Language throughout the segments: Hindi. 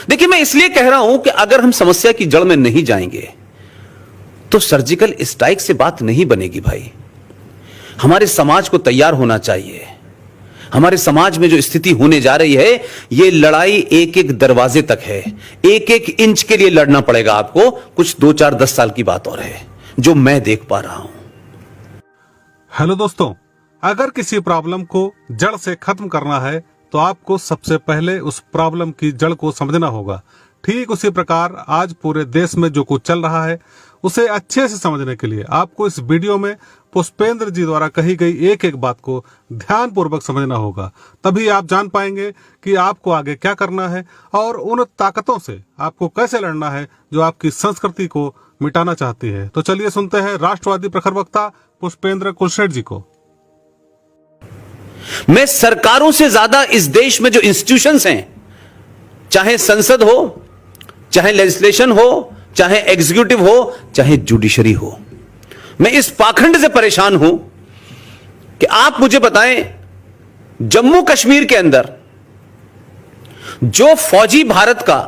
देखिए, मैं इसलिए कह रहा हूं कि अगर हम समस्या की जड़ में नहीं जाएंगे तो सर्जिकल स्ट्राइक से बात नहीं बनेगी भाई। हमारे समाज को तैयार होना चाहिए। हमारे समाज में जो स्थिति होने जा रही है, यह लड़ाई एक एक दरवाजे तक है। एक एक इंच के लिए लड़ना पड़ेगा आपको। कुछ 2, 4, 10 साल की बात और है जो मैं देख पा रहा हूं। हेलो दोस्तों, अगर किसी प्रॉब्लम को जड़ से खत्म करना है तो आपको सबसे पहले उस प्रॉब्लम की जड़ को समझना होगा। ठीक उसी प्रकार आज पूरे देश में जो कुछ चल रहा है उसे अच्छे से समझने के लिए आपको इस वीडियो में पुष्पेंद्र जी द्वारा कही गई एक एक बात को ध्यान पूर्वक समझना होगा। तभी आप जान पाएंगे कि आपको आगे क्या करना है और उन ताकतों से आपको कैसे लड़ना है जो आपकी संस्कृति को मिटाना चाहती है। तो चलिए सुनते हैं राष्ट्रवादी प्रखर वक्ता पुष्पेंद्र कुलशेठ जी को। मैं सरकारों से ज्यादा इस देश में जो इंस्टीट्यूशंस हैं, चाहे संसद हो, चाहे लेजिस्लेशन हो, चाहे एग्जीक्यूटिव हो, चाहे जुडिशरी हो, मैं इस पाखंड से परेशान हूं कि आप मुझे बताएं, जम्मू कश्मीर के अंदर जो फौजी भारत का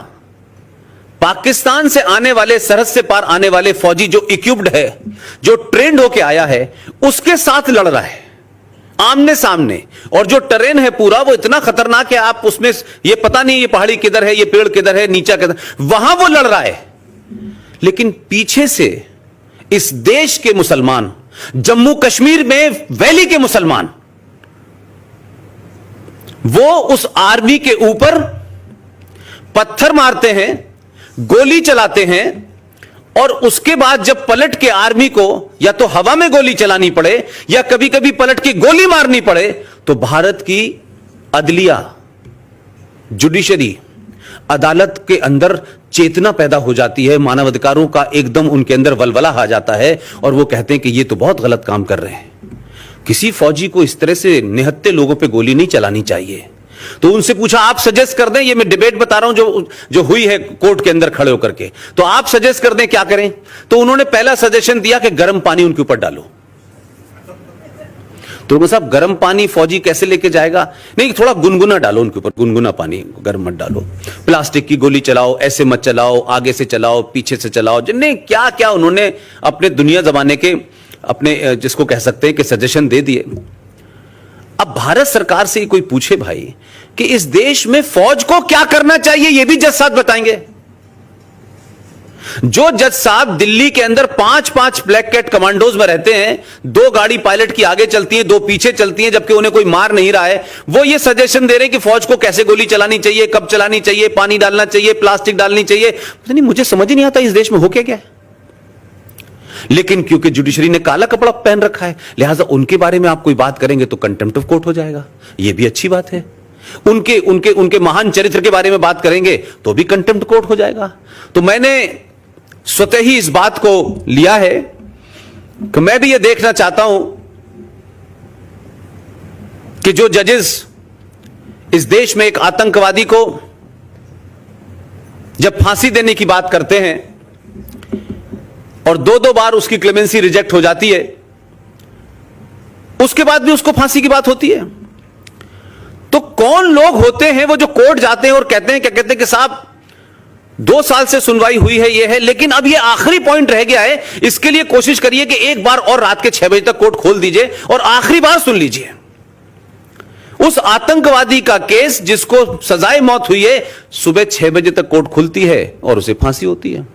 पाकिस्तान से आने वाले, सरहद से पार आने वाले फौजी जो इक्विप्ड है, जो ट्रेंड होके आया है, उसके साथ लड़ रहा है आमने सामने। और जो टेरेन है पूरा वो इतना खतरनाक है, आप उसमें ये पता नहीं ये पहाड़ी किधर है, ये पेड़ किधर है, नीचा किधर, वहां वो लड़ रहा है। लेकिन पीछे से इस देश के मुसलमान, जम्मू कश्मीर में वैली के मुसलमान, वो उस आर्मी के ऊपर पत्थर मारते हैं, गोली चलाते हैं, और उसके बाद जब पलट के आर्मी को या तो हवा में गोली चलानी पड़े या कभी कभी पलट के गोली मारनी पड़े, तो भारत की अदलिया, जुडिशरी, अदालत के अंदर चेतना पैदा हो जाती है, मानवाधिकारों का एकदम उनके अंदर वलवला आ जाता है और वो कहते हैं कि ये तो बहुत गलत काम कर रहे हैं। किसी फौजी को इस तरह से निहत्थे लोगों पे गोली नहीं चलानी चाहिए। तो उनसे पूछा, आप सजेस्ट कर दें, ये मैं डिबेट बता रहा हूं जो हुई है कोर्ट के अंदर खड़े होकर के, तो आप सजेस्ट कर दें क्या करें। तो उन्होंने पहला सजेशन दिया कि गर्म पानी उनके ऊपर डालो। तो साहब, गर्म पानी फौजी कैसे लेके जाएगा? नहीं, थोड़ा गुनगुना डालो उनके ऊपर, गुनगुना पानी, गर्म मत डालो। प्लास्टिक की गोली चलाओ, ऐसे मत चलाओ, आगे से चलाओ, पीछे से चलाओ, जिन्हें क्या क्या उन्होंने अपने दुनिया जमाने के अपने जिसको कह सकते हैं कि सजेशन दे दिए। अब भारत सरकार से कोई पूछे भाई कि इस देश में फौज को क्या करना चाहिए, यह भी जज साहब बताएंगे। जो जज साहब दिल्ली के अंदर 5-5 ब्लैक कैट कमांडोज में रहते हैं, 2 गाड़ी पायलट की आगे चलती है, 2 पीछे चलती हैं, जबकि उन्हें कोई मार नहीं रहा है, वो ये सजेशन दे रहे हैं कि फौज को कैसे गोली चलानी चाहिए, कब चलानी चाहिए, पानी डालना चाहिए, प्लास्टिक डालनी चाहिए। नहीं, मुझे समझ ही नहीं आता इस देश में हो क्या। लेकिन क्योंकि जुडिशरी ने काला कपड़ा पहन रखा है, लिहाजा उनके बारे में आप कोई बात करेंगे तो कंटेम्प्ट ऑफ कोर्ट हो जाएगा। यह भी अच्छी बात है। उनके महान चरित्र के बारे में बात करेंगे तो भी कंटेम्प्ट कोर्ट हो जाएगा। तो मैंने स्वतः ही इस बात को लिया है कि मैं भी यह देखना चाहता हूं कि जो जजेस इस देश में एक आतंकवादी को जब फांसी देने की बात करते हैं और 2-2 बार उसकी क्लेमेंसी रिजेक्ट हो जाती है, उसके बाद भी उसको फांसी की बात होती है, तो कौन लोग होते हैं वो जो कोर्ट जाते हैं और कहते हैं, क्या कहते हैं कि साहब 2 साल से सुनवाई हुई है, ये है, लेकिन अब ये आखिरी पॉइंट रह गया है, इसके लिए कोशिश करिए कि एक बार और रात के 6 बजे तक कोर्ट खोल दीजिए और आखिरी बार सुन लीजिए। उस आतंकवादी का केस जिसको सजाए मौत हुई है, सुबह 6 बजे तक कोर्ट खुलती है और उसे फांसी होती है।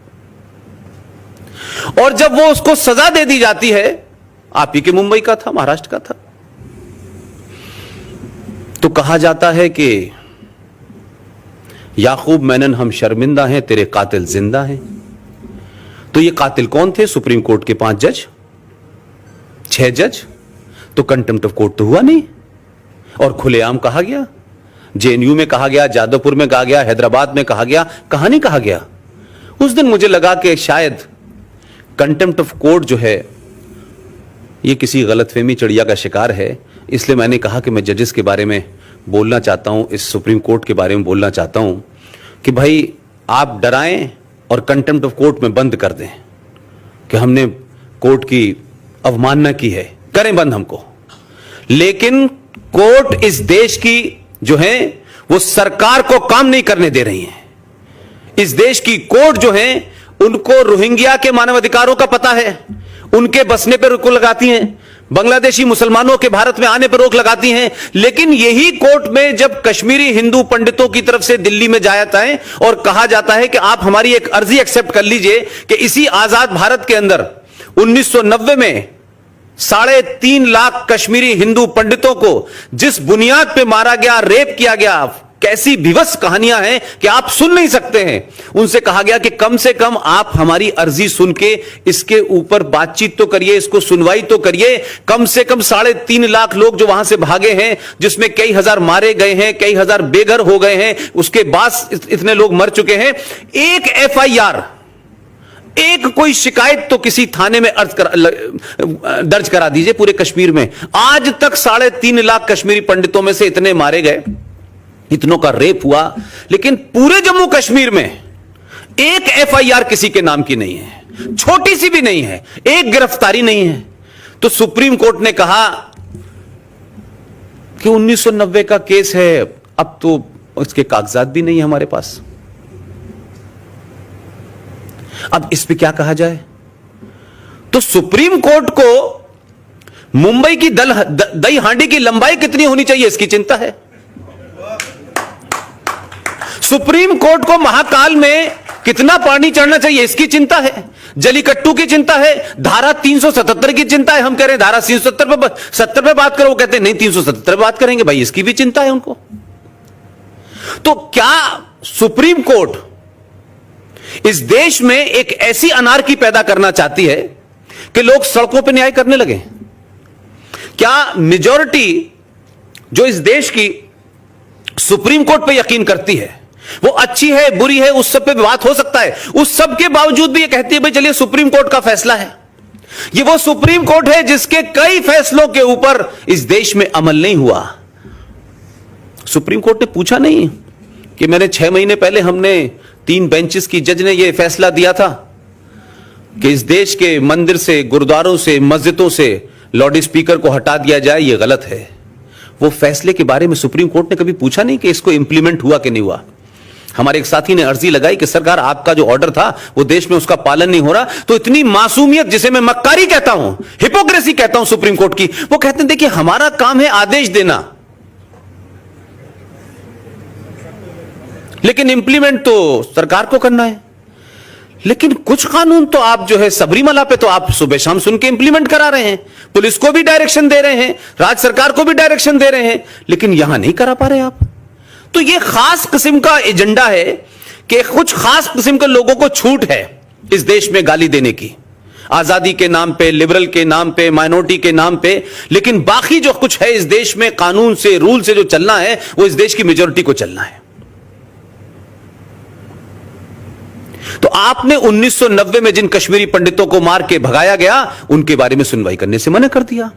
और जब वो उसको सजा दे दी जाती है, आप ही के मुंबई का था, महाराष्ट्र का था, तो कहा जाता है कि याकूब मेनन, हम शर्मिंदा हैं, तेरे कातिल जिंदा हैं। तो ये कातिल कौन थे? सुप्रीम कोर्ट के 5 जज, 6 जज। तो कंटेम्प्ट ऑफ कोर्ट तो हुआ नहीं और खुलेआम कहा गया। जेएनयू में कहा गया, जादवपुर में कहा गया, हैदराबाद में कहा गया, कहां नहीं कहा गया। उस दिन मुझे लगा कि शायद कंटेम्प्ट ऑफ कोर्ट जो है ये किसी गलतफहमी चिड़िया का शिकार है, इसलिए मैंने कहा कि मैं जजेस के बारे में बोलना चाहता हूं, इस सुप्रीम कोर्ट के बारे में बोलना चाहता हूं कि भाई आप डराएं और कंटेम्प्ट ऑफ कोर्ट में बंद कर दें कि हमने कोर्ट की अवमानना की है, करें बंद हमको। लेकिन कोर्ट इस देश की जो है वो सरकार को काम नहीं करने दे रही है। इस देश की कोर्ट जो है उनको रोहिंग्या के मानवाधिकारों का पता है, उनके बसने पर रोक लगाती हैं, बांग्लादेशी मुसलमानों के भारत में आने पर रोक लगाती हैं। लेकिन यही कोर्ट में जब कश्मीरी हिंदू पंडितों की तरफ से दिल्ली में जाता है और कहा जाता है कि आप हमारी एक अर्जी एक्सेप्ट कर लीजिए कि इसी आजाद भारत के अंदर 1990 में 3.5 लाख कश्मीरी हिंदू पंडितों को जिस बुनियाद पे मारा गया, रेप किया गया, कैसी विवश कहानियां हैं कि आप सुन नहीं सकते हैं। उनसे कहा गया कि कम से कम आप हमारी अर्जी सुन के इसके ऊपर बातचीत तो करिए, इसको सुनवाई तो करिए। कम से कम 3.5 लाख लोग जो वहां से भागे हैं, जिसमें कई हजार मारे गए हैं, कई हजार बेघर हो गए हैं, उसके बाद इतने लोग मर चुके हैं। एक FIR, एक कोई शिकायत तो किसी थाने में दर्ज करा दीजिए पूरे कश्मीर में। आज तक 3.5 लाख कश्मीरी पंडितों में से इतने मारे गए, इतनों का रेप हुआ, लेकिन पूरे जम्मू कश्मीर में एक FIR किसी के नाम की नहीं है, छोटी सी भी नहीं है, एक गिरफ्तारी नहीं है। तो सुप्रीम कोर्ट ने कहा कि 1990 का केस है, अब तो उसके कागजात भी नहीं है हमारे पास। अब इस पे क्या कहा जाए? तो सुप्रीम कोर्ट को मुंबई की दही हांडी की लंबाई कितनी होनी चाहिए इसकी चिंता है। सुप्रीम कोर्ट को महाकाल में कितना पानी चढ़ना चाहिए इसकी चिंता है। जलीकट्टू की चिंता है, धारा 377 की चिंता है। हम कह रहे हैं धारा 370 पे बात करो, वो कहते हैं नहीं 377 पे बात करेंगे। भाई इसकी भी चिंता है उनको। तो क्या सुप्रीम कोर्ट इस देश में एक ऐसी अनार्की पैदा करना चाहती है कि लोग सड़कों पर न्याय करने लगे? क्या मेजॉरिटी जो इस देश की सुप्रीम कोर्ट पे यकीन करती है वो अच्छी है, बुरी है, उस सब पे बात हो सकता है, उस सब के बावजूद भी ये कहती है भाई चलिए सुप्रीम कोर्ट का फैसला है। ये वो सुप्रीम कोर्ट है जिसके कई फैसलों के ऊपर इस देश में अमल नहीं हुआ। सुप्रीम कोर्ट ने पूछा नहीं कि मैंने 6 महीने पहले हमने 3 बेंचेस की जज ने यह फैसला दिया था कि इस देश के मंदिर से, गुरुद्वारों से, मस्जिदों से लाउड स्पीकर को हटा दिया जाए, यह गलत है। वो फैसले के बारे में सुप्रीम कोर्ट ने कभी पूछा नहीं कि इसको इंप्लीमेंट हुआ कि नहीं हुआ। हमारे एक साथी ने अर्जी लगाई कि सरकार आपका जो ऑर्डर था वो देश में उसका पालन नहीं हो रहा। तो इतनी मासूमियत, जिसे मैं मक्कारी कहता हूं, हिपोक्रेसी कहता हूं सुप्रीम कोर्ट की, वो कहते हैं देखिए हमारा काम है आदेश देना, लेकिन इंप्लीमेंट तो सरकार को करना है। लेकिन कुछ कानून तो आप जो है सबरीमला पे तो आप सुबह शाम सुन के इंप्लीमेंट करा रहे हैं, पुलिस को भी डायरेक्शन दे रहे हैं, राज्य सरकार को भी डायरेक्शन दे रहे हैं, लेकिन यहां नहीं करा पा रहे आप। तो यह खास किस्म का एजेंडा है कि कुछ खास किस्म के लोगों को छूट है इस देश में गाली देने की, आजादी के नाम पे, लिबरल के नाम पे, माइनॉरिटी के नाम पे, लेकिन बाकी जो कुछ है इस देश में कानून से, रूल से जो चलना है वो इस देश की मेजॉरिटी को चलना है। तो आपने 1990 में जिन कश्मीरी पंडितों को मार के भगाया गया उनके बारे में सुनवाई करने से मना कर दिया।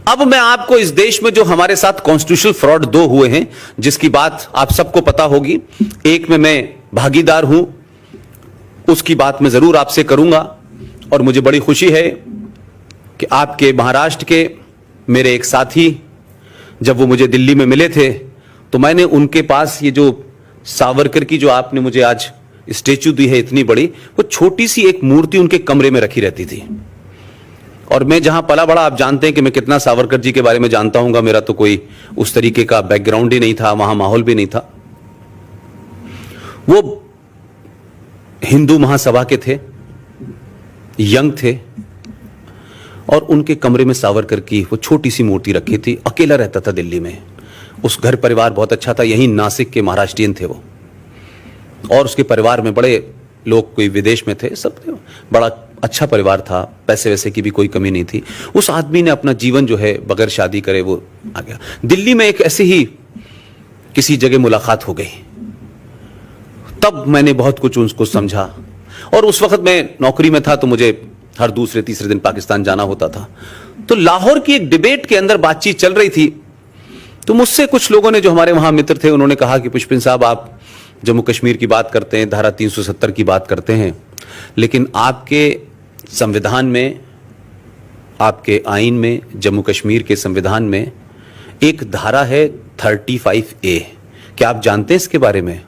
अब मैं आपको इस देश में जो हमारे साथ कॉन्स्टिट्यूशनल फ्रॉड 2 हुए हैं जिसकी बात आप सबको पता होगी, एक में मैं भागीदार हूं, उसकी बात मैं जरूर आपसे करूंगा। और मुझे बड़ी खुशी है कि आपके महाराष्ट्र के मेरे एक साथी जब वो मुझे दिल्ली में मिले थे तो मैंने उनके पास ये जो सावरकर की जो आपने मुझे आज स्टेच्यू दी है इतनी बड़ी, वो छोटी सी एक मूर्ति उनके कमरे में रखी रहती थी। और मैं जहां पला बड़ा, आप जानते हैं कि मैं कितना सावरकर जी के बारे में जानता हूंगा, मेरा तो कोई उस तरीके का बैकग्राउंड ही नहीं था, वहां माहौल भी नहीं था। वो हिंदू महासभा के थे, यंग थे, और उनके कमरे में सावरकर की वो छोटी सी मूर्ति रखी थी। अकेला रहता था दिल्ली में, उस घर परिवार बहुत अच्छा था, यही नासिक के महाराष्ट्रियन थे वो, और उसके परिवार में बड़े लोग कोई विदेश में थे, सब बड़ा अच्छा परिवार था, पैसे वैसे की भी कोई कमी नहीं थी। उस आदमी ने अपना जीवन जो है बगैर शादी करे वो आ गया। दिल्ली में एक ऐसे ही किसी जगह मुलाकात हो गई, तब मैंने बहुत कुछ उसको समझा। और उस वक्त मैं नौकरी में था तो मुझे हर दूसरे तीसरे दिन पाकिस्तान जाना होता था। तो लाहौर की एक डिबेट के अंदर बातचीत चल रही थी, तो मुझसे कुछ लोगों ने जो हमारे वहां मित्र थे उन्होंने कहा कि पुष्पिन साहब, आप जम्मू कश्मीर की बात करते हैं, धारा 370 की बात करते हैं, लेकिन आपके संविधान में, आपके आईन में, जम्मू कश्मीर के संविधान में एक धारा है 35A। क्या आप जानते हैं इसके बारे में?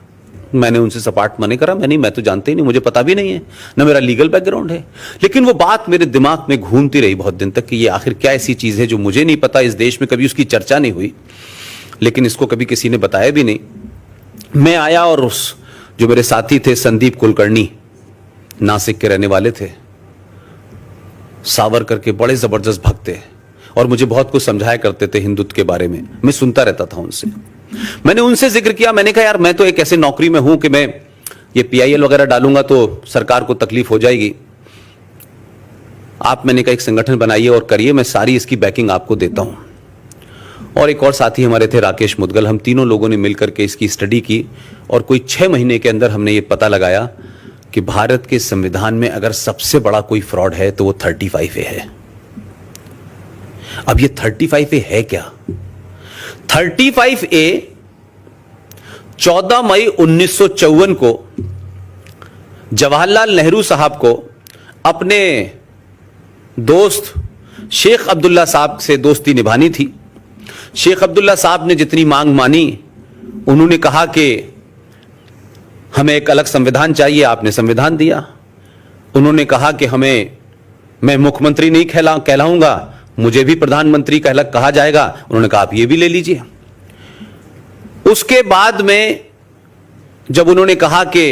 मैंने उनसे सपाट मना करा, मैं तो जानते ही नहीं, मुझे पता भी नहीं है, ना मेरा लीगल बैकग्राउंड है। लेकिन वो बात मेरे दिमाग में घूमती रही बहुत दिन तक कि ये आखिर क्या ऐसी चीज है जो मुझे नहीं पता, इस देश में कभी उसकी चर्चा नहीं हुई, लेकिन इसको कभी किसी ने बताया भी नहीं। मैं आया और उस जो मेरे साथी थे संदीप कुलकर्णी, नासिक के रहने वाले थे, सावरकर के बड़े जबरदस्त भक्त थे और मुझे बहुत कुछ समझाया करते थे हिंदुत्व के बारे में, मैं सुनता रहता था उनसे। मैंने उनसे जिक्र किया, मैंने कहा यार मैं तो एक ऐसे नौकरी में हूं कि मैं ये PIL वगैरह डालूंगा तो सरकार को तकलीफ हो जाएगी, आप मैंने कहा एक संगठन बनाइए और करिए, मैं सारी इसकी बैकिंग आपको देता हूं। और एक और साथी हमारे थे राकेश मुदगल, हम तीनों लोगों ने मिलकर के इसकी स्टडी की और कोई 6 महीने के अंदर हमने ये पता लगाया कि भारत के संविधान में अगर सबसे बड़ा कोई फ्रॉड है तो वो 35A है। अब ये 35A है क्या? 35A 14 मई 1954 को जवाहरलाल नेहरू साहब को अपने दोस्त शेख अब्दुल्ला साहब से दोस्ती निभानी थी। शेख अब्दुल्ला साहब ने जितनी मांग मानी, उन्होंने कहा कि हमें एक अलग संविधान चाहिए, आपने संविधान दिया। उन्होंने कहा कि मैं मुख्यमंत्री नहीं कहलाऊंगा, मुझे भी प्रधानमंत्री कहा जाएगा, उन्होंने कहा आप ये भी ले लीजिए। उसके बाद में जब उन्होंने कहा कि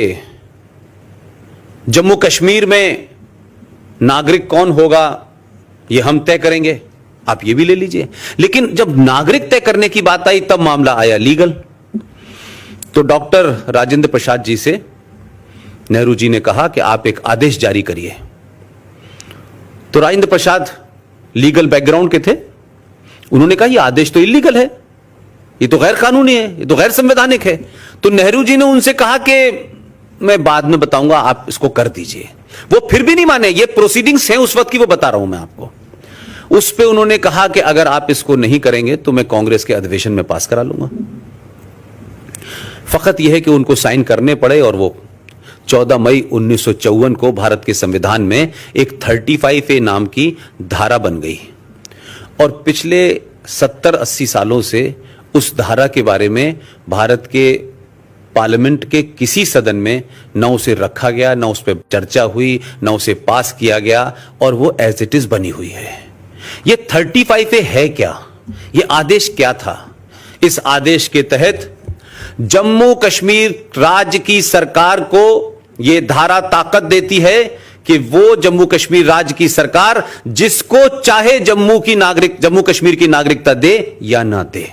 जम्मू कश्मीर में नागरिक कौन होगा ये हम तय करेंगे, आप ये भी ले लीजिए। लेकिन जब नागरिक तय करने की बात आई तब मामला आया लीगल। तो डॉक्टर राजेंद्र प्रसाद जी से नेहरू जी ने कहा कि आप एक आदेश जारी करिए। तो राजेंद्र प्रसाद लीगल बैकग्राउंड के थे, उन्होंने कहा यह आदेश तो इलीगल है, ये तो गैर कानूनी है, ये तो गैर संवैधानिक है। तो नेहरू जी ने उनसे कहा कि मैं बाद में बताऊंगा, आप इसको कर दीजिए। वो फिर भी नहीं माने, ये प्रोसीडिंग्स हैं उस वक्त की, वो बता रहा हूं मैं आपको। उस पे उन्होंने कहा कि अगर आप इसको नहीं करेंगे तो मैं कांग्रेस के अधिवेशन में पास करा लूंगा। फकत यह है कि उनको साइन करने पड़े और वो 14 मई 1954 को भारत के संविधान में एक 35A नाम की धारा बन गई। और पिछले 70-80 सालों से उस धारा के बारे में भारत के पार्लियामेंट के किसी सदन में न उसे रखा गया, न उस पर चर्चा हुई, न उसे पास किया गया, और वो एज इट इज बनी हुई है। ये 35A है क्या? ये आदेश क्या था? इस आदेश के तहत जम्मू कश्मीर राज्य की सरकार को यह धारा ताकत देती है कि वो जम्मू कश्मीर राज्य की सरकार जिसको चाहे जम्मू कश्मीर की नागरिकता दे या ना दे।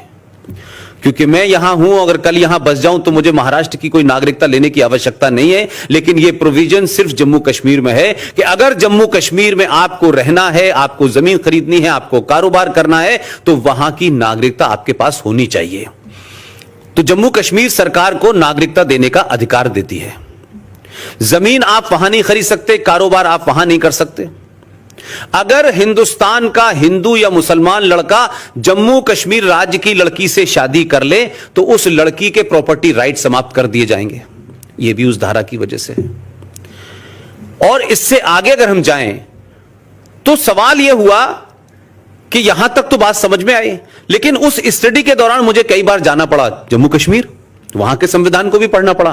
क्योंकि मैं यहां हूं, अगर कल यहां बस जाऊं तो मुझे महाराष्ट्र की कोई नागरिकता लेने की आवश्यकता नहीं है। लेकिन यह प्रोविजन सिर्फ जम्मू कश्मीर में है कि अगर जम्मू कश्मीर में आपको रहना है, आपको जमीन खरीदनी है, आपको कारोबार करना है, तो वहां की नागरिकता आपके पास होनी चाहिए। तो जम्मू कश्मीर सरकार को नागरिकता देने का अधिकार देती है। जमीन आप वहां नहीं खरीद सकते, कारोबार आप वहां नहीं कर सकते। अगर हिंदुस्तान का हिंदू या मुसलमान लड़का जम्मू कश्मीर राज्य की लड़की से शादी कर ले तो उस लड़की के प्रॉपर्टी राइट समाप्त कर दिए जाएंगे। यह भी उस धारा की वजह से है। और इससे आगे अगर हम जाएं तो सवाल यह हुआ कि यहां तक तो बात समझ में आई, लेकिन उस स्टडी के दौरान मुझे कई बार जाना पड़ा जम्मू कश्मीर, वहां के संविधान को भी पढ़ना पड़ा।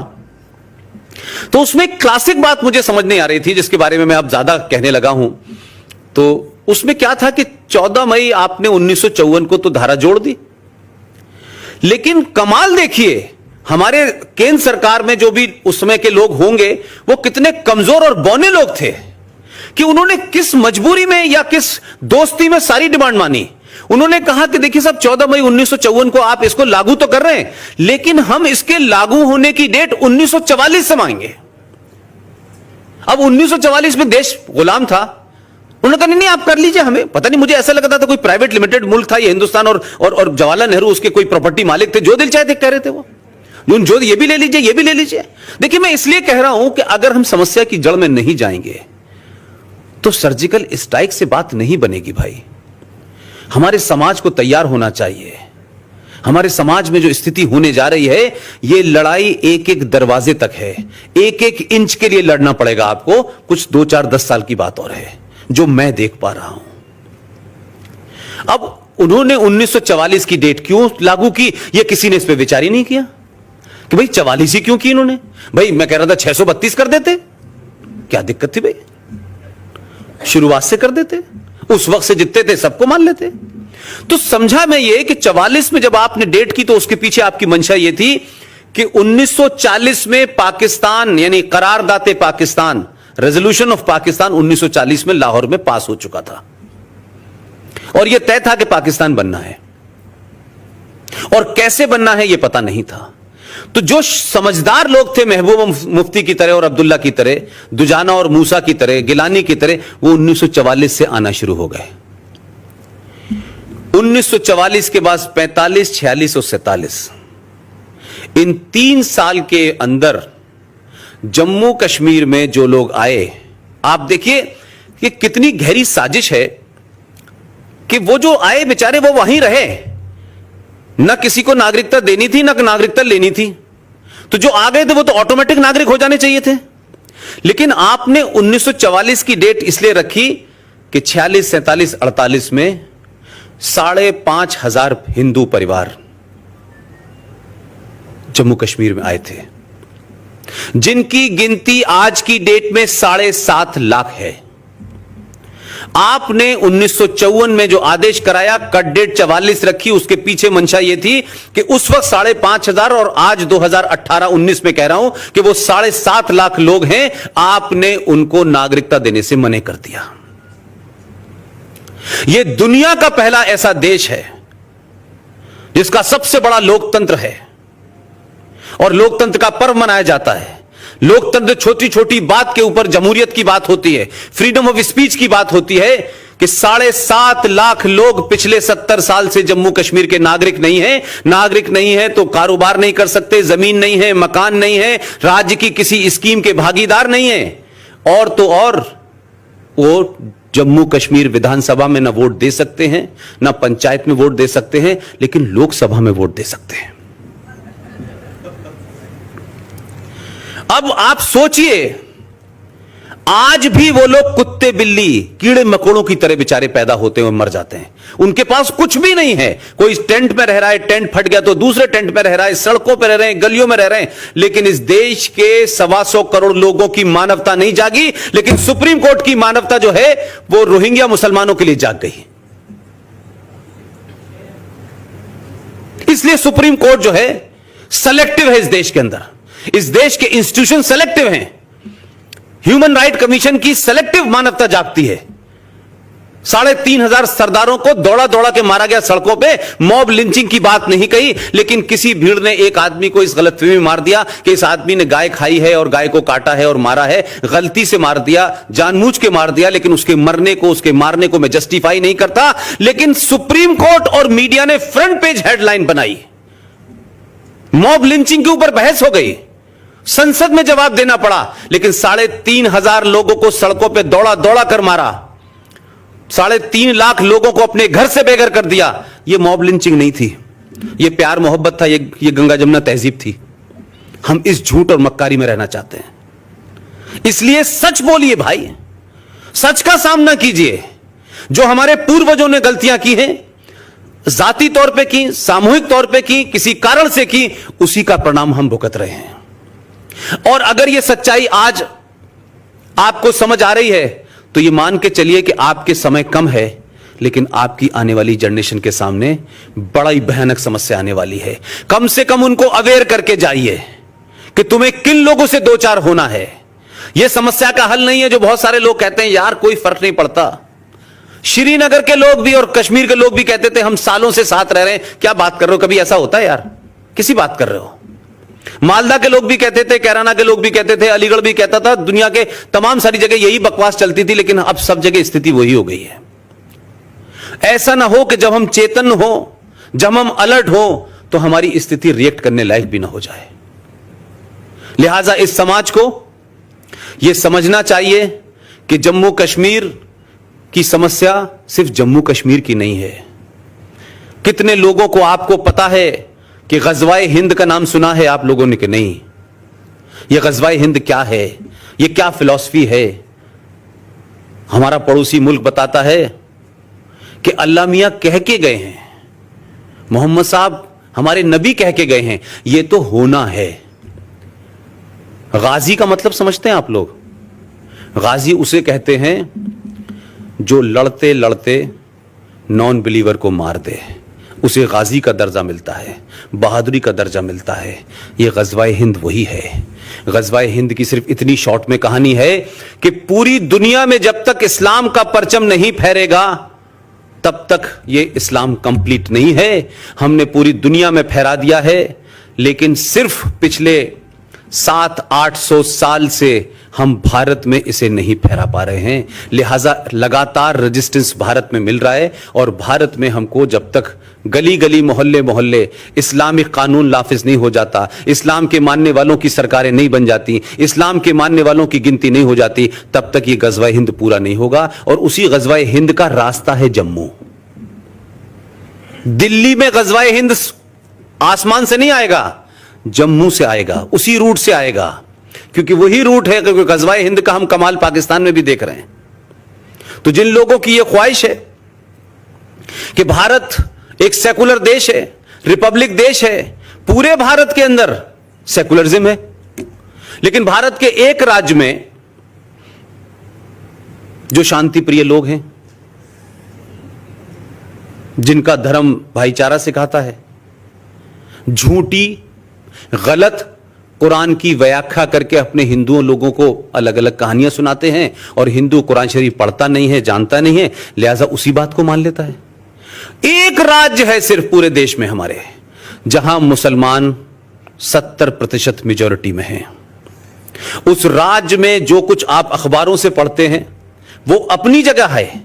तो उसमें एक क्लासिक बात मुझे समझ नहीं आ रही थी, जिसके बारे में मैं अब ज्यादा कहने लगा हूं। तो उसमें क्या था कि 14 मई आपने 1954 को तो धारा जोड़ दी, लेकिन कमाल देखिए हमारे केंद्र सरकार में जो भी उस समय के लोग होंगे वो कितने कमजोर और बौने लोग थे कि उन्होंने किस मजबूरी में या किस दोस्ती में सारी डिमांड मानी। उन्होंने कहा कि देखिए साहब 14 मई 1954 को आप इसको लागू तो कर रहे हैं, लेकिन हम इसके लागू होने की डेट 1944 से मांगेंगे। अब 1944 में देश गुलाम था, उन्होंने कहा नहीं आप कर लीजिए, हमें पता नहीं, मुझे ऐसा लगता था कोई प्राइवेट लिमिटेड मुल्क था ये हिंदुस्तान, और जवाहरलाल नेहरू उसके कोई प्रॉपर्टी मालिक थे, जो दिल चाहे थे कह रहे थे वो, जो ये भी ले लीजिए ये भी ले लीजिए। देखिए मैं इसलिए कह रहा हूं कि अगर हम समस्या की जड़ में नहीं जाएंगे तो सर्जिकल स्ट्राइक से बात नहीं बनेगी भाई। हमारे समाज को तैयार होना चाहिए। हमारे समाज में जो स्थिति होने जा रही है, यह लड़ाई एक एक दरवाजे तक है, एक एक इंच के लिए लड़ना पड़ेगा आपको। कुछ 2, 4, 10 साल की बात और है जो मैं देख पा रहा हूं। अब उन्होंने 1944 की डेट क्यों लागू की, यह किसी ने इस पर विचार ही नहीं किया। कि भाई 44 ही क्यों की इन्होंने? भाई मैं कह रहा था 632 कर देते, क्या दिक्कत थी भाई? शुरुआत से कर देते, उस वक्त से जितने थे सबको मान लेते। तो समझा मैं ये कि 44 में जब आपने डेट की तो उसके पीछे आपकी मंशा ये थी कि 1940 में पाकिस्तान यानी करारदाते पाकिस्तान, रेजोल्यूशन ऑफ पाकिस्तान 1940 में लाहौर में पास हो चुका था और यह तय था कि पाकिस्तान बनना है, और कैसे बनना है यह पता नहीं था। तो जो समझदार लोग थे महबूबा मुफ्ती की तरह और अब्दुल्ला की तरह, दुजाना और मूसा की तरह, गिलानी की तरह, वो 1944 से आना शुरू हो गए। 1944 के बाद 45, 46 और 47, इन 3 साल के अंदर जम्मू कश्मीर में जो लोग आए, आप देखिए कि कितनी गहरी साजिश है कि वो जो आए बेचारे वो वहीं रहे, न किसी को नागरिकता देनी थी न नागरिकता लेनी थी। तो जो आ गए थे वो तो ऑटोमेटिक नागरिक हो जाने चाहिए थे। लेकिन आपने 1944 की डेट इसलिए रखी कि 46, 47, 48 में 5,500 हिंदू परिवार जम्मू कश्मीर में आए थे, जिनकी गिनती आज की डेट में 7.5 लाख है। आपने 1954 में जो आदेश कराया, कट डेट 44 रखी, उसके पीछे मंशा यह थी कि उस वक्त 5,500 और आज 2018-19 में कह रहा हूं कि वो 7.5 लाख लोग हैं, आपने उनको नागरिकता देने से मना कर दिया। यह दुनिया का पहला ऐसा देश है जिसका सबसे बड़ा लोकतंत्र है और लोकतंत्र का पर्व मनाया जाता है। लोकतंत्र छोटी छोटी बात के ऊपर जमहूरियत की बात होती है, फ्रीडम ऑफ स्पीच की बात होती है कि 7.5 लाख लोग पिछले 70 साल से जम्मू कश्मीर के नागरिक नहीं है। नागरिक नहीं है तो कारोबार नहीं कर सकते, जमीन नहीं है, मकान नहीं है, राज्य की किसी स्कीम के भागीदार नहीं है, और तो और वो जम्मू कश्मीर विधानसभा में ना वोट दे सकते हैं, ना पंचायत में वोट दे सकते हैं, लेकिन लोकसभा में वोट दे सकते हैं। अब आप सोचिए, आज भी वो लोग कुत्ते बिल्ली कीड़े मकोड़ों की तरह बेचारे पैदा होते हैं और मर जाते हैं। उनके पास कुछ भी नहीं है। कोई टेंट में रह रहा है, टेंट फट गया तो दूसरे टेंट में रह रहा है, सड़कों पर रह रहे हैं, गलियों में रह रहे हैं। लेकिन इस देश के 125 करोड़ लोगों की मानवता नहीं जागी, लेकिन सुप्रीम कोर्ट की मानवता जो है वो रोहिंग्या मुसलमानों के लिए जाग गई। इसलिए सुप्रीम कोर्ट जो है सेलेक्टिव है इस देश के अंदर। इस देश के इंस्टीट्यूशन सेलेक्टिव हैं। ह्यूमन राइट कमीशन की सेलेक्टिव मानवता जागती है। 3,500 सरदारों को दौड़ा दौड़ा के मारा गया सड़कों पे। मॉब लिंचिंग की बात नहीं कही, लेकिन किसी भीड़ ने एक आदमी को इस गलतफहमी में मार दिया कि इस आदमी ने गाय खाई है और गाय को काटा है और मारा है। गलती से मार दिया, जानबूझ के मार दिया, लेकिन उसके मरने को, उसके मारने को मैं जस्टिफाई नहीं करता। लेकिन सुप्रीम कोर्ट और मीडिया ने फ्रंट पेज हेडलाइन बनाई। मॉब लिंचिंग के ऊपर बहस हो गई, संसद में जवाब देना पड़ा, लेकिन 3,500 लोगों को सड़कों पे दौड़ा दौड़ा कर मारा, 3.5 लाख लोगों को अपने घर से बेघर कर दिया। यह मॉब लिंचिंग नहीं थी, यह प्यार मोहब्बत था, यह गंगा जमुना तहजीब थी। हम इस झूठ और मक्कारी में रहना चाहते हैं। इसलिए सच बोलिए भाई, सच का सामना कीजिए। जो हमारे पूर्वजों ने गलतियां की हैं, जाती तौर पे की, सामूहिक तौर पे की, किसी कारण से की, उसी का परिणाम हम भुगत रहे हैं। और अगर यह सच्चाई आज आपको समझ आ रही है तो यह मान के चलिए कि आपके समय कम है, लेकिन आपकी आने वाली जनरेशन के सामने बड़ा ही भयानक समस्या आने वाली है। कम से कम उनको अवेयर करके जाइए कि तुम्हें किन लोगों से दो चार होना है। यह समस्या का हल नहीं है जो बहुत सारे लोग कहते हैं यार कोई फर्क नहीं पड़ता। श्रीनगर के लोग भी और कश्मीर के लोग भी कहते थे हम सालों से साथ रह रहे हैं। क्या बात कर रहे हो? कभी ऐसा होता है यार? किसी बात कर रहे हो? मालदा के लोग भी कहते थे, कैराना के लोग भी कहते थे, अलीगढ़ भी कहता था, दुनिया के तमाम सारी जगह यही बकवास चलती थी। लेकिन अब सब जगह स्थिति वही हो गई है। ऐसा ना हो कि जब हम चेतन हो, जब हम अलर्ट हो, तो हमारी स्थिति रिएक्ट करने लायक भी ना हो जाए। लिहाजा इस समाज को यह समझना चाहिए कि जम्मू कश्मीर की समस्या सिर्फ जम्मू कश्मीर की नहीं है। कितने लोगों को आपको पता है कि गज़वाए हिंद का नाम सुना है आप लोगों ने कि नहीं? यह गज़वाए हिंद क्या है? यह क्या फिलॉसफी है? हमारा पड़ोसी मुल्क बताता है कि अल्लाह मियां कह के गए हैं, मोहम्मद साहब हमारे नबी कह के गए हैं, ये तो होना है। गाजी का मतलब समझते हैं आप लोग? गाजी उसे कहते हैं जो लड़ते लड़ते नॉन बिलीवर को मार दे, उसे गाजी का दर्जा मिलता है, बहादुरी का दर्जा मिलता है। ये गज़वाए हिंद वही है। गज़वाए हिंद की सिर्फ इतनी शॉर्ट में कहानी है कि पूरी दुनिया में जब तक इस्लाम का परचम नहीं फहरेगा तब तक ये इस्लाम कंप्लीट नहीं है। हमने पूरी दुनिया में फहरा दिया है, लेकिन सिर्फ पिछले 700-800 साल से हम भारत में इसे नहीं फहरा पा रहे हैं। लिहाजा लगातार रेजिस्टेंस भारत में मिल रहा है, और भारत में हमको जब तक गली गली मोहल्ले मोहल्ले इस्लामिक कानून नाफिज नहीं हो जाता, इस्लाम के मानने वालों की सरकारें नहीं बन जाती, इस्लाम के मानने वालों की गिनती नहीं हो जाती, तब तक ये गज़वाए हिंद पूरा नहीं होगा। और उसी गज़वाए हिंद का रास्ता है जम्मू। दिल्ली में गज़वाए हिंद आसमान से नहीं आएगा, जम्मू से आएगा, उसी रूट से आएगा, क्योंकि वही रूट है। क्योंकि गज़वाए हिंद का हम कमाल पाकिस्तान में भी देख रहे हैं। तो जिन लोगों की यह ख्वाहिश है कि भारत एक सेकुलर देश है, रिपब्लिक देश है, पूरे भारत के अंदर सेकुलरिज्म है, लेकिन भारत के एक राज्य में जो शांति प्रिय लोग हैं, जिनका धर्म भाईचारा सिखाता है, झूठी गलत कुरान की व्याख्या करके अपने हिंदुओं लोगों को अलग अलग कहानियां सुनाते हैं, और हिंदू कुरान शरीफ पढ़ता नहीं है, जानता नहीं है, लिहाजा उसी बात को मान लेता है। एक राज्य है सिर्फ पूरे देश में हमारे, जहां मुसलमान 70% मेजॉरिटी में हैं। उस राज्य में जो कुछ आप अखबारों से पढ़ते हैं वो अपनी जगह है।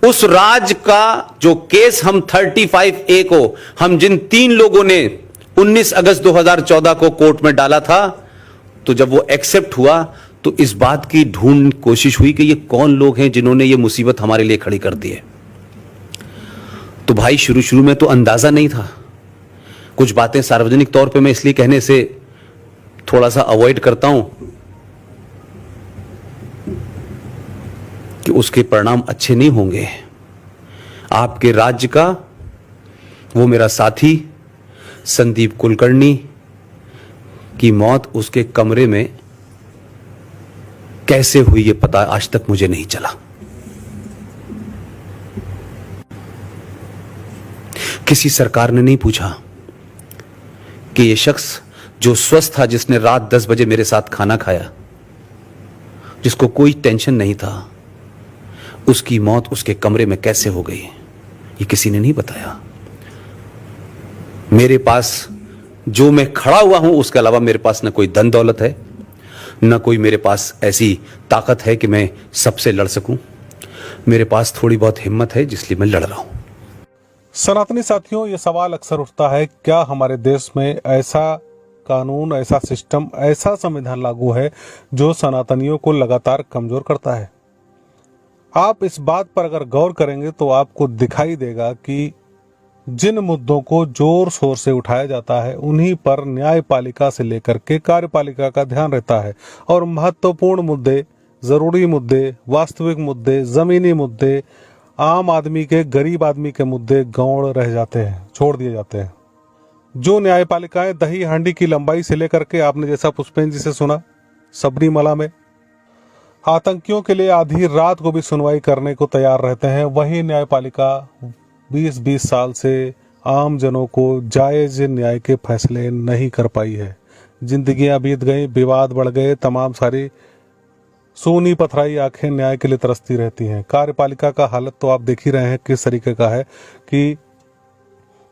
उस राज्य का जो केस हम 35A को, हम जिन 3 लोगों ने 19 अगस्त 2014 को कोर्ट में डाला था, तो जब वो एक्सेप्ट हुआ तो इस बात की ढूंढ कोशिश हुई कि ये कौन लोग हैं जिन्होंने ये मुसीबत हमारे लिए खड़ी कर दी है। तो भाई शुरू में तो अंदाजा नहीं था। कुछ बातें सार्वजनिक तौर पे मैं इसलिए कहने से थोड़ा सा अवॉइड करता हूं कि उसके परिणाम अच्छे नहीं होंगे। आपके राज्य का वो मेरा साथी संदीप कुलकर्णी की मौत उसके कमरे में कैसे हुई ये पता आज तक मुझे नहीं चला। किसी सरकार ने नहीं पूछा कि ये शख्स जो स्वस्थ था, जिसने रात 10 बजे मेरे साथ खाना खाया, जिसको कोई टेंशन नहीं था, उसकी मौत उसके कमरे में कैसे हो गई, ये किसी ने नहीं बताया। मेरे पास जो मैं खड़ा हुआ हूं, उसके अलावा मेरे पास न कोई धन दौलत है, न कोई मेरे पास ऐसी ताकत है कि मैं सबसे लड़ सकूं। मेरे पास थोड़ी बहुत हिम्मत है, जिसलिए मैं लड़ रहा हूं। सनातनी साथियों, ये सवाल अक्सर उठता है, क्या हमारे देश में ऐसा कानून, ऐसा सिस्टम, ऐसा संविधान लागू है जो सनातनियों को लगातार कमजोर करता है? आप इस बात पर अगर गौर करेंगे तो आपको दिखाई देगा कि जिन मुद्दों को जोर शोर से उठाया जाता है, उन्हीं पर न्यायपालिका से लेकर के कार्यपालिका का ध्यान रहता है, और महत्वपूर्ण मुद्दे, जरूरी मुद्दे, वास्तविक मुद्दे, जमीनी मुद्दे, आम आदमी के, गरीब आदमी के मुद्दे गौण रह जाते हैं, छोड़ दिए जाते हैं। जो न्यायपालिकाएं दही हांडी की लंबाई से लेकर के, आपने जैसा पुष्पेन जी से सुना, सबरीमला में आतंकियों के लिए आधी रात को भी सुनवाई करने को तैयार रहते हैं, वही न्यायपालिका 20-20 साल से आम जनों को जायज न्याय के फैसले नहीं कर पाई है। जिंदगियां बीत गई, विवाद बढ़ गए, तमाम सारी सोनी पथराई आंखें न्याय के लिए तरसती रहती हैं। कार्यपालिका का हालत तो आप देख ही रहे हैं किस तरीके का है कि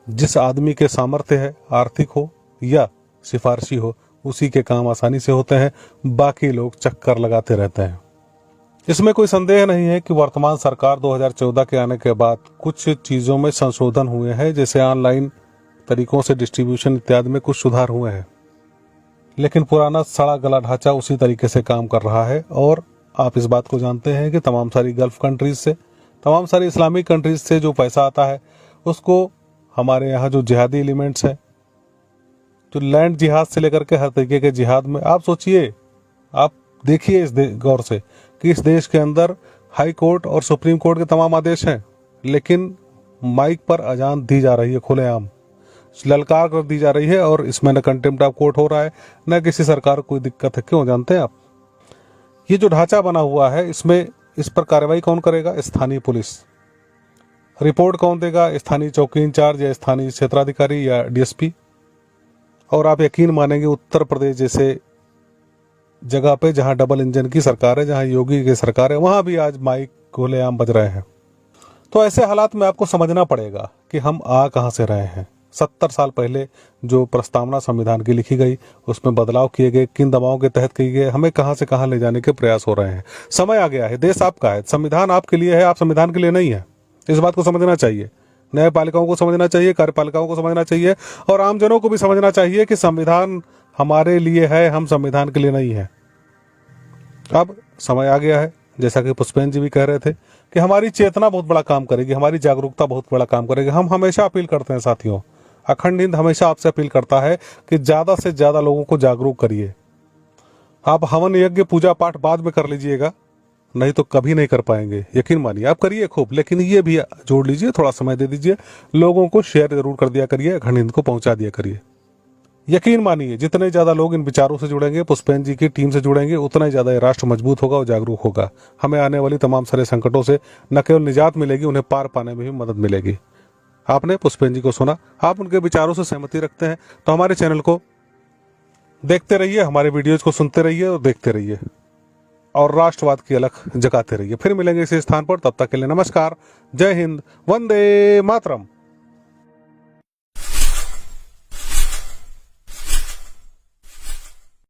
जिस आदमी के सामर्थ्य है, आर्थिक हो या सिफारशी हो, उसी के काम आसानी से होते हैं, बाकी लोग चक्कर लगाते रहते हैं। इसमें कोई संदेह नहीं है कि वर्तमान सरकार 2014 के आने के बाद कुछ चीज़ों में संशोधन हुए हैं, जैसे ऑनलाइन तरीकों से डिस्ट्रीब्यूशन इत्यादि में कुछ सुधार हुए हैं, लेकिन पुराना सड़ा गला ढांचा उसी तरीके से काम कर रहा है। और आप इस बात को जानते हैं कि तमाम सारी गल्फ कंट्रीज से, तमाम सारी इस्लामिक कंट्रीज से जो पैसा आता है, उसको हमारे यहाँ जो जिहादी एलिमेंट्स हैं, जो लैंड जिहाद से लेकर के हर तरीके के जिहाद में, आप सोचिए, आप देखिए इस गौर से कि इस देश के अंदर हाई कोर्ट और सुप्रीम कोर्ट के तमाम आदेश हैं, लेकिन माइक पर अजान दी जा रही है खुलेआम। ललकार कर दी जा रही है और इसमें न कंटेम्प्ट ऑफ कोर्ट हो रहा है न किसी सरकार को कोई दिक्कत है। क्यों जानते हैं आप? ये जो ढांचा बना हुआ है इसमें इस पर कार्रवाई कौन करेगा? स्थानीय पुलिस। रिपोर्ट कौन देगा? स्थानीय चौकी इंचार्ज या स्थानीय क्षेत्राधिकारी या डीएसपी। और आप यकीन मानेंगे उत्तर प्रदेश जैसे जगह पे जहां डबल इंजन की सरकार है, जहां योगी की सरकार है, वहां भी आज माइक खुलेआम बज रहे हैं। तो ऐसे हालात में आपको समझना पड़ेगा कि हम आ कहां से रहे हैं। 70 साल पहले जो प्रस्तावना संविधान की लिखी गई, उसमें बदलाव किए गए, किन दबावों के तहत किए गए, हमें कहां से कहां ले जाने के प्रयास हो रहे हैं। समय आ गया है, देश आपका है, संविधान आपके लिए है, आप संविधान के लिए नहीं है। इस बात को समझना चाहिए। न्यायपालिकाओं को समझना चाहिए, कार्यपालिकाओं को समझना चाहिए और आमजनों को भी समझना चाहिए कि संविधान हमारे लिए है, हम संविधान के लिए नहीं है। अब समय आ गया है, जैसा कि पुष्पेंद्र जी भी कह रहे थे, कि हमारी चेतना बहुत बड़ा काम करेगी, हमारी जागरूकता बहुत बड़ा काम करेगी। हम हमेशा अपील करते हैं साथियों, अखंड हिंद हमेशा आपसे अपील करता है कि ज्यादा से ज्यादा लोगों को जागरूक करिए। आप हवन यज्ञ पूजा पाठ बाद में कर लीजिएगा, नहीं तो कभी नहीं कर पाएंगे। यकीन मानिए, आप करिए खूब, लेकिन ये भी जोड़ लीजिए, थोड़ा समय दे दीजिए, लोगों को शेयर जरूर कर दिया करिए, अखंड हिंद को पहुंचा दिया करिए। यकीन मानिए, जितने ज्यादा लोग इन विचारों से जुड़ेंगे, पुष्पेंद्र जी की टीम से जुड़ेंगे, उतना ही ज्यादा ये राष्ट्र मजबूत होगा और जागरूक होगा। हमें आने वाली तमाम सारे संकटों से न केवल निजात मिलेगी, उन्हें पार पाने में भी मदद मिलेगी। आपने पुष्पेंद्र जी को सुना, आप उनके विचारों से सहमति रखते हैं तो हमारे चैनल को देखते रहिए, हमारे वीडियोज को सुनते रहिए और देखते रहिए और राष्ट्रवाद की अलख जगाते रहिए। फिर मिलेंगे इसी स्थान पर, तब तक के लिए नमस्कार, जय हिंद, वंदे मातरम।